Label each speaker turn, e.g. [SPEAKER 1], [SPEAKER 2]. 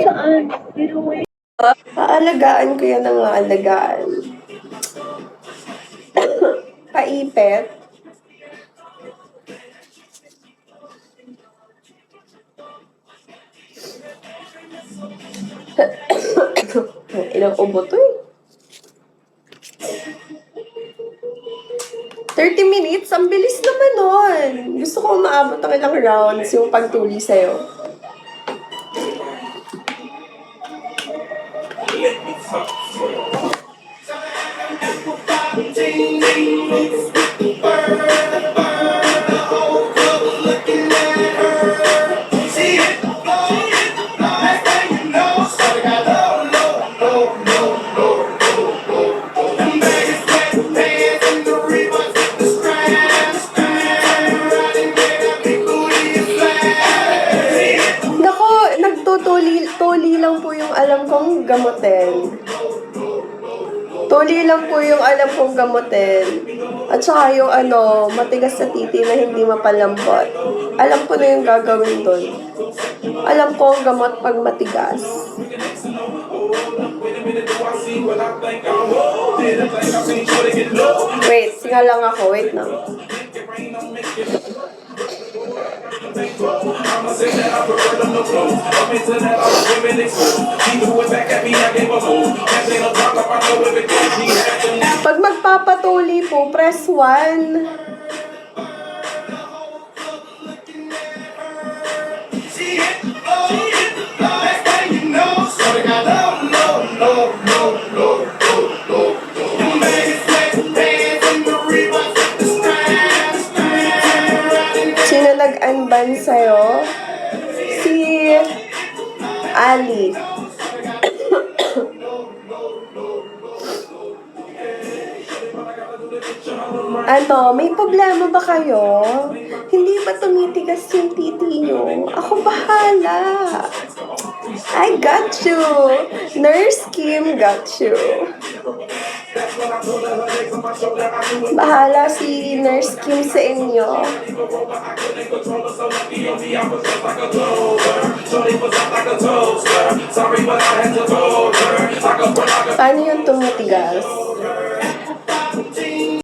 [SPEAKER 1] Saan? Aalagaan ko yan ng aalagaan. Paipet. Ilang ubo to eh. 30 minutes? Ang bilis naman nun. Gusto ko maabot ng ilang rounds yung pagtuli sa'yo. Nako, nagtutuli lang po yung alam kong gamutin. Tuli lang po yung alam kong gamutin. At saka yung matigas na titi na hindi mapalambot. Alam ko na yung gagawin doon. Alam ko ang gamot pag matigas. Wait, singa lang ako. Wait na. Pag magpapatuli po, press 1. Sino nag-unban sa'yo? Si Ali. May problema ba kayo? Hindi ba tumitigas yung titi nyo? Ako bahala. I got you. Nurse Kim got you. Bahala si Nurse Kim sa inyo. Paano yung tumitigas?